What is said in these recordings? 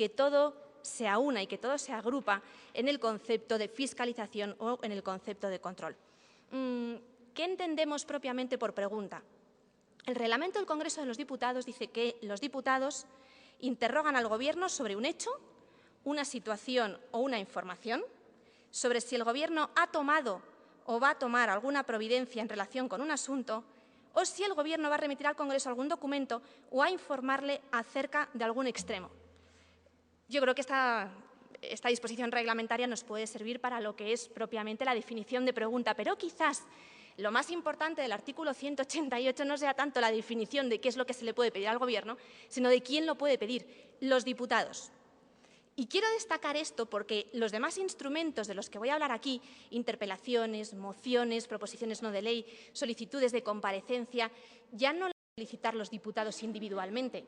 que todo se aúna y que todo se agrupa en el concepto de fiscalización o en el concepto de control. ¿Qué entendemos propiamente por pregunta? El reglamento del Congreso de los Diputados dice que los diputados interrogan al Gobierno sobre un hecho, una situación o una información, sobre si el Gobierno ha tomado o va a tomar alguna providencia en relación con un asunto, o si el Gobierno va a remitir al Congreso algún documento o a informarle acerca de algún extremo. Yo creo que esta disposición reglamentaria nos puede servir para lo que es propiamente la definición de pregunta, pero quizás lo más importante del artículo 188 no sea tanto la definición de qué es lo que se le puede pedir al Gobierno, sino de quién lo puede pedir, los diputados. Y quiero destacar esto porque los demás instrumentos de los que voy a hablar aquí, interpelaciones, mociones, proposiciones no de ley, solicitudes de comparecencia, ya no las van a solicitar los diputados individualmente.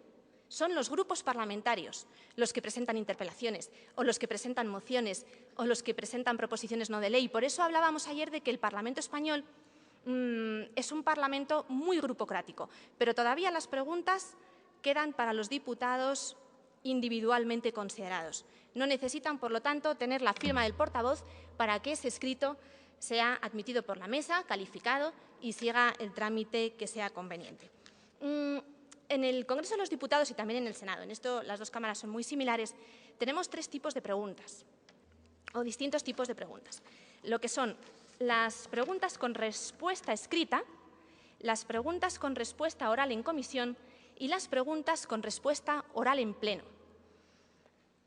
Son los grupos parlamentarios los que presentan interpelaciones o los que presentan mociones o los que presentan proposiciones no de ley. Por eso hablábamos ayer de que el Parlamento español es un Parlamento muy grupocrático, pero todavía las preguntas quedan para los diputados individualmente considerados. No necesitan, por lo tanto, tener la firma del portavoz para que ese escrito sea admitido por la mesa, calificado y siga el trámite que sea conveniente. En el Congreso de los Diputados y también en el Senado, en esto las dos cámaras son muy similares, tenemos tres tipos de preguntas o distintos tipos de preguntas. Lo que son las preguntas con respuesta escrita, las preguntas con respuesta oral en comisión y las preguntas con respuesta oral en pleno.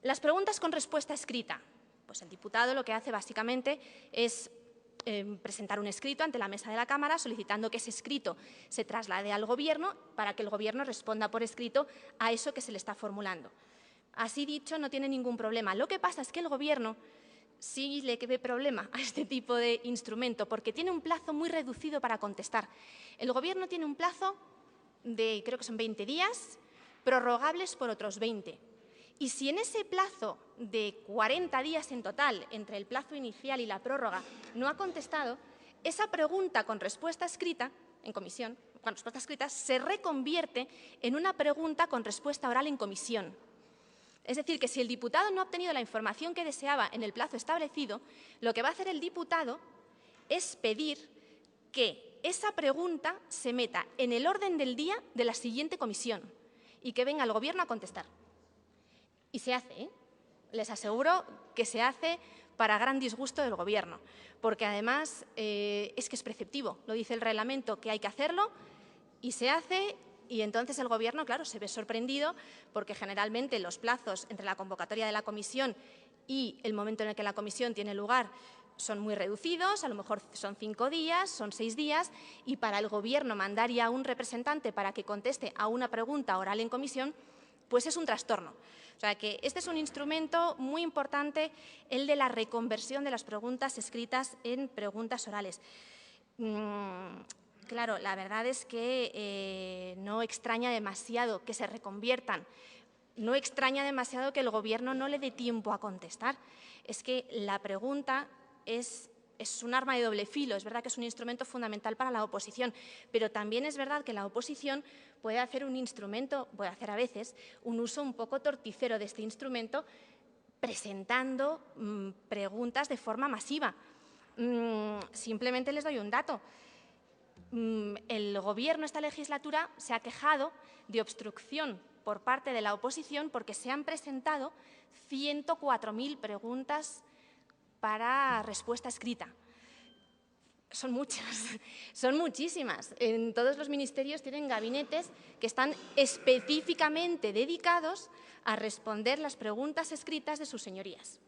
Las preguntas con respuesta escrita, pues el diputado lo que hace básicamente es presentar un escrito ante la mesa de la Cámara solicitando que ese escrito se traslade al Gobierno para que el Gobierno responda por escrito a eso que se le está formulando. Así dicho, no tiene ningún problema. Lo que pasa es que el Gobierno sí le ve problema a este tipo de instrumento porque tiene un plazo muy reducido para contestar. El Gobierno tiene un plazo de, creo que son 20 días, prorrogables por otros 20. Y si en ese plazo de 40 días en total, entre el plazo inicial y la prórroga, no ha contestado, esa pregunta con respuesta escrita, en comisión, con respuesta escrita, se reconvierte en una pregunta con respuesta oral en comisión. Es decir, que si el diputado no ha obtenido la información que deseaba en el plazo establecido, lo que va a hacer el diputado es pedir que esa pregunta se meta en el orden del día de la siguiente comisión y que venga el Gobierno a contestar. Y se hace, ¿eh? Les aseguro que se hace para gran disgusto del Gobierno, porque además es que es preceptivo, lo dice el reglamento que hay que hacerlo y se hace. Y entonces el Gobierno, claro, se ve sorprendido porque generalmente los plazos entre la convocatoria de la comisión y el momento en el que la comisión tiene lugar son muy reducidos, a lo mejor son 5 días, son 6 días, y para el Gobierno mandar ya a un representante para que conteste a una pregunta oral en comisión, pues es un trastorno. O sea que este es un instrumento muy importante, el de la reconversión de las preguntas escritas en preguntas orales. Claro, la verdad es que no extraña demasiado que se reconviertan, no extraña demasiado que el Gobierno no le dé tiempo a contestar. Es que la pregunta es un arma de doble filo, es verdad que es un instrumento fundamental para la oposición, pero también es verdad que la oposición puede hacer puede hacer a veces un uso un poco torticero de este instrumento presentando preguntas de forma masiva. Simplemente les doy un dato. El Gobierno esta legislatura se ha quejado de obstrucción por parte de la oposición porque se han presentado 104.000 preguntas para respuesta escrita. Son muchas, son muchísimas. En todos los ministerios tienen gabinetes que están específicamente dedicados a responder las preguntas escritas de sus señorías.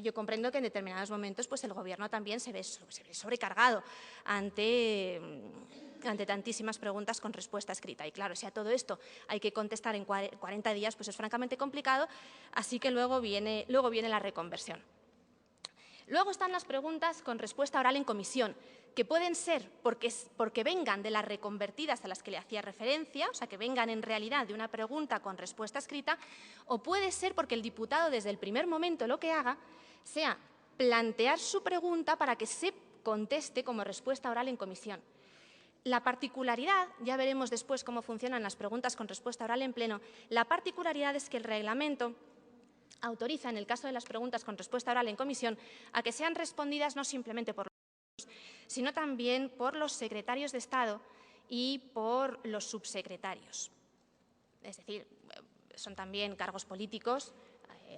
Yo comprendo que en determinados momentos pues, el Gobierno también se ve sobrecargado ante tantísimas preguntas con respuesta escrita. Y claro, si a todo esto hay que contestar en 40 días, pues es francamente complicado, así que luego viene la reconversión. Luego están las preguntas con respuesta oral en comisión, que pueden ser porque vengan de las reconvertidas a las que le hacía referencia, o sea, que vengan en realidad de una pregunta con respuesta escrita, o puede ser porque el diputado desde el primer momento lo que haga sea plantear su pregunta para que se conteste como respuesta oral en comisión. La particularidad, ya veremos después cómo funcionan las preguntas con respuesta oral en pleno, la particularidad es que el reglamento autoriza, en el caso de las preguntas con respuesta oral en comisión, a que sean respondidas no simplemente por los ministros, sino también por los secretarios de Estado y por los subsecretarios. Es decir, son también cargos políticos,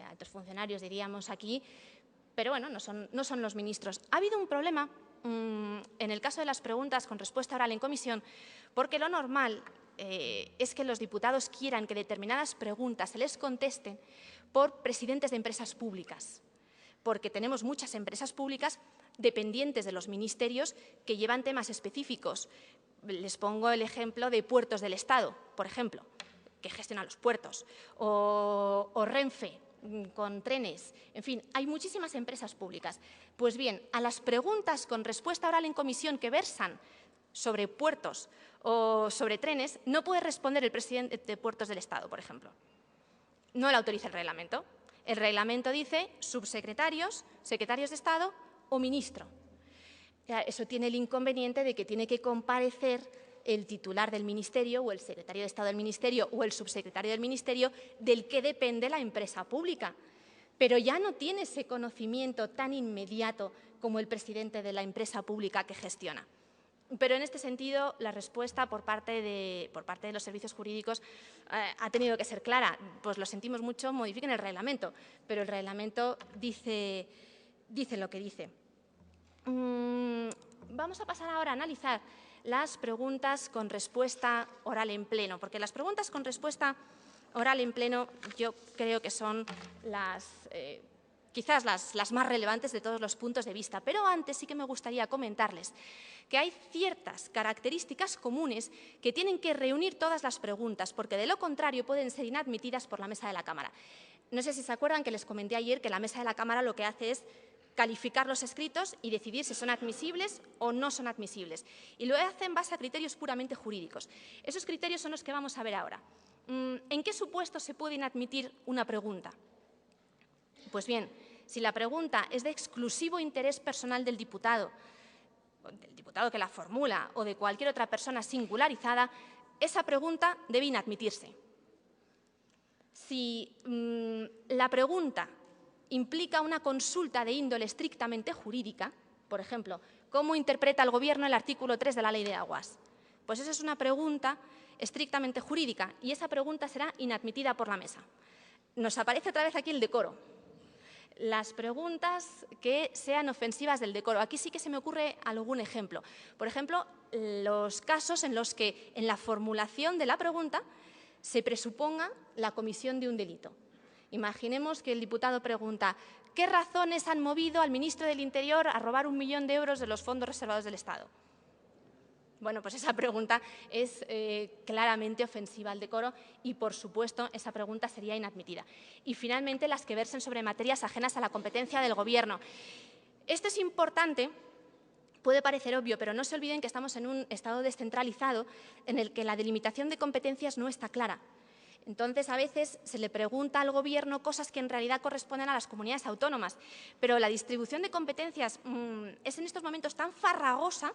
altos funcionarios diríamos aquí, pero bueno, no son los ministros. Ha habido un problema en el caso de las preguntas con respuesta oral en comisión, porque lo normal es que los diputados quieran que determinadas preguntas se les contesten por presidentes de empresas públicas, porque tenemos muchas empresas públicas dependientes de los ministerios que llevan temas específicos. Les pongo el ejemplo de Puertos del Estado, por ejemplo, que gestiona los puertos, o Renfe, con trenes, en fin, hay muchísimas empresas públicas. Pues bien, a las preguntas con respuesta oral en comisión que versan sobre puertos o sobre trenes, no puede responder el presidente de Puertos del Estado, por ejemplo. No le autoriza el reglamento. El reglamento dice subsecretarios, secretarios de Estado o ministro. Eso tiene el inconveniente de que tiene que comparecer el titular del ministerio o el secretario de Estado del ministerio o el subsecretario del ministerio del que depende la empresa pública. Pero ya no tiene ese conocimiento tan inmediato como el presidente de la empresa pública que gestiona. Pero en este sentido, la respuesta por parte de los servicios jurídicos ha tenido que ser clara. Pues lo sentimos mucho, modifiquen el reglamento, pero el reglamento dice lo que dice. Vamos a pasar ahora a analizar las preguntas con respuesta oral en pleno, porque las preguntas con respuesta oral en pleno yo creo que son quizás las más relevantes de todos los puntos de vista. Pero antes sí que me gustaría comentarles que hay ciertas características comunes que tienen que reunir todas las preguntas, porque de lo contrario pueden ser inadmitidas por la mesa de la Cámara. No sé si se acuerdan que les comenté ayer que la mesa de la Cámara lo que hace es calificar los escritos y decidir si son admisibles o no son admisibles. Y lo hace en base a criterios puramente jurídicos. Esos criterios son los que vamos a ver ahora. ¿En qué supuestos se puede inadmitir una pregunta? Pues bien, si la pregunta es de exclusivo interés personal del diputado que la formula o de cualquier otra persona singularizada, esa pregunta debe inadmitirse. Si la pregunta implica una consulta de índole estrictamente jurídica, por ejemplo, ¿cómo interpreta el Gobierno el artículo 3 de la Ley de Aguas? Pues esa es una pregunta estrictamente jurídica y esa pregunta será inadmitida por la mesa. Nos aparece otra vez aquí el decoro. Las preguntas que sean ofensivas del decoro. Aquí sí que se me ocurre algún ejemplo. Por ejemplo, los casos en los que en la formulación de la pregunta se presuponga la comisión de un delito. Imaginemos que el diputado pregunta ¿qué razones han movido al ministro del Interior a robar 1 millón de euros de los fondos reservados del Estado? Bueno, pues esa pregunta es claramente ofensiva al decoro y, por supuesto, esa pregunta sería inadmitida. Y, finalmente, las que versen sobre materias ajenas a la competencia del Gobierno. Esto es importante. Puede parecer obvio, pero no se olviden que estamos en un Estado descentralizado en el que la delimitación de competencias no está clara. Entonces, a veces se le pregunta al Gobierno cosas que en realidad corresponden a las comunidades autónomas, pero la distribución de competencias es en estos momentos tan farragosa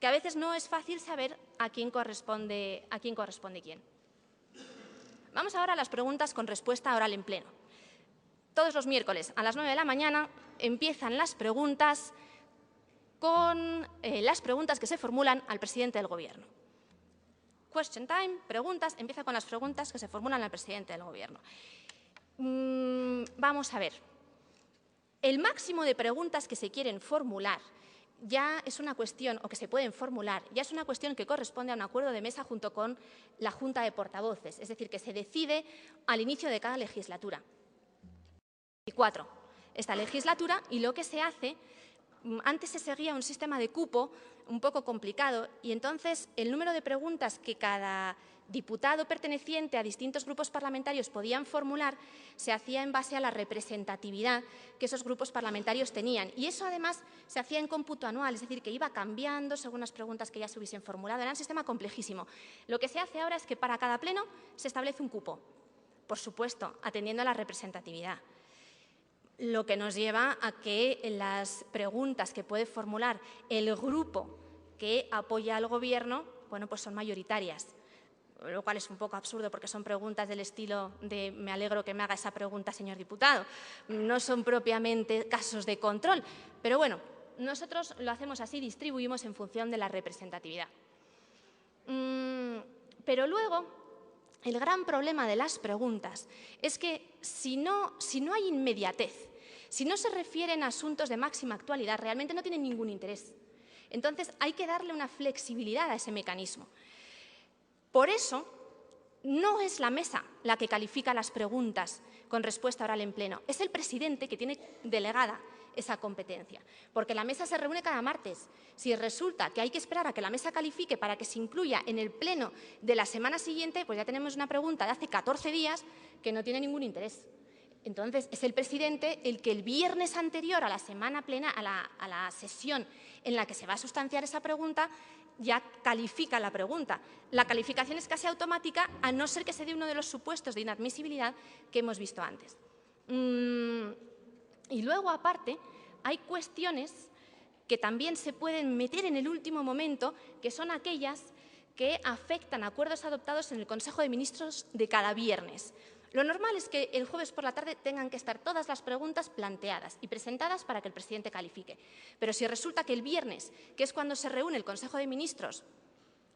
que a veces no es fácil saber a quién corresponde quién. Vamos ahora a las preguntas con respuesta oral en pleno. Todos los miércoles a las 9 de la mañana empiezan las preguntas con las preguntas que se formulan al presidente del Gobierno. Question time, preguntas, empieza con las preguntas que se formulan al presidente del Gobierno. Vamos a ver. El máximo de preguntas que se quieren formular ya es una cuestión, o que se pueden formular, ya es una cuestión que corresponde a un acuerdo de mesa junto con la Junta de Portavoces, es decir, que se decide al inicio de cada legislatura. 4. Esta legislatura, y lo que se hace, antes se seguía un sistema de cupo un poco complicado y entonces el número de preguntas que cada diputado perteneciente a distintos grupos parlamentarios podían formular se hacía en base a la representatividad que esos grupos parlamentarios tenían. Y eso, además, se hacía en cómputo anual, es decir, que iba cambiando según las preguntas que ya se hubiesen formulado. Era un sistema complejísimo. Lo que se hace ahora es que para cada pleno se establece un cupo, por supuesto, atendiendo a la representatividad. Lo que nos lleva a que las preguntas que puede formular el grupo que apoya al Gobierno, bueno, pues son mayoritarias. lo cual es un poco absurdo porque son preguntas del estilo de «me alegro que me haga esa pregunta, señor diputado». No son propiamente casos de control, pero bueno, nosotros lo hacemos así, distribuimos en función de la representatividad. Pero luego, el gran problema de las preguntas es que si no hay inmediatez, si no se refieren a asuntos de máxima actualidad, realmente no tienen ningún interés. Entonces, hay que darle una flexibilidad a ese mecanismo. Por eso, no es la mesa la que califica las preguntas con respuesta oral en pleno, es el presidente que tiene delegada esa competencia, porque la mesa se reúne cada martes. Si resulta que hay que esperar a que la mesa califique para que se incluya en el pleno de la semana siguiente, pues ya tenemos una pregunta de hace 14 días que no tiene ningún interés. Entonces, es el presidente el que el viernes anterior a la semana plena, a la sesión en la que se va a sustanciar esa pregunta, ya califica la pregunta. La calificación es casi automática, a no ser que se dé uno de los supuestos de inadmisibilidad que hemos visto antes. Y luego, aparte, hay cuestiones que también se pueden meter en el último momento, que son aquellas que afectan a acuerdos adoptados en el Consejo de Ministros de cada viernes. Lo normal es que el jueves por la tarde tengan que estar todas las preguntas planteadas y presentadas para que el presidente califique. Pero si resulta que el viernes, que es cuando se reúne el Consejo de Ministros,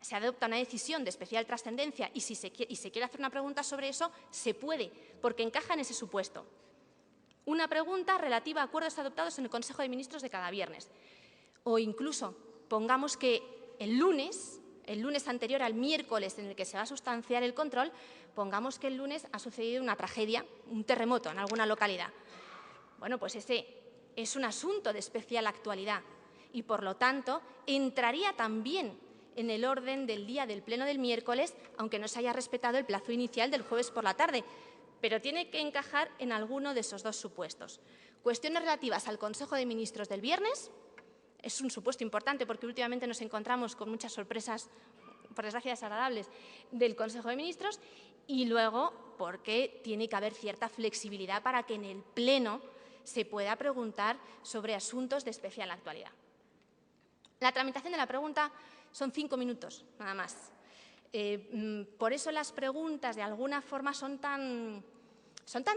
se adopta una decisión de especial trascendencia y se quiere hacer una pregunta sobre eso, se puede, porque encaja en ese supuesto. Una pregunta relativa a acuerdos adoptados en el Consejo de Ministros de cada viernes. O incluso, pongamos que el lunes anterior al miércoles en el que se va a sustanciar el control, pongamos que el lunes ha sucedido una tragedia, un terremoto en alguna localidad. Bueno, pues ese es un asunto de especial actualidad y, por lo tanto, entraría también en el orden del día del pleno del miércoles, aunque no se haya respetado el plazo inicial del jueves por la tarde, pero tiene que encajar en alguno de esos dos supuestos. Cuestiones relativas al Consejo de Ministros del viernes. Es un supuesto importante porque últimamente nos encontramos con muchas sorpresas, por desgracia desagradables, del Consejo de Ministros, y luego porque tiene que haber cierta flexibilidad para que en el Pleno se pueda preguntar sobre asuntos de especial actualidad. La tramitación de la pregunta son 5 minutos, nada más. Por eso las preguntas, de alguna forma, son tan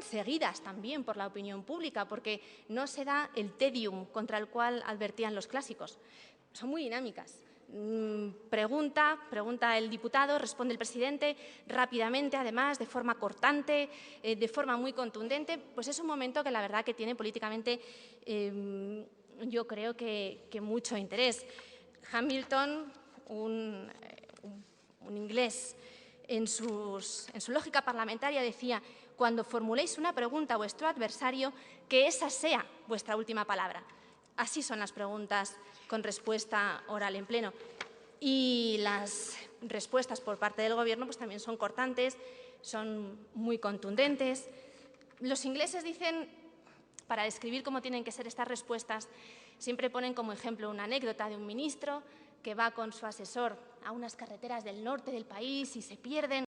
seguidas también por la opinión pública, porque no se da el tedium contra el cual advertían los clásicos. Son muy dinámicas. Pregunta el diputado, responde el presidente rápidamente, además, de forma cortante, de forma muy contundente. Pues es un momento que la verdad que tiene políticamente, yo creo que mucho interés. Hamilton, un inglés, en su lógica parlamentaria decía: cuando formuléis una pregunta a vuestro adversario, que esa sea vuestra última palabra. Así son las preguntas con respuesta oral en pleno. Y las respuestas por parte del Gobierno pues también son cortantes, son muy contundentes. Los ingleses dicen, para describir cómo tienen que ser estas respuestas, siempre ponen como ejemplo una anécdota de un ministro que va con su asesor a unas carreteras del norte del país y se pierden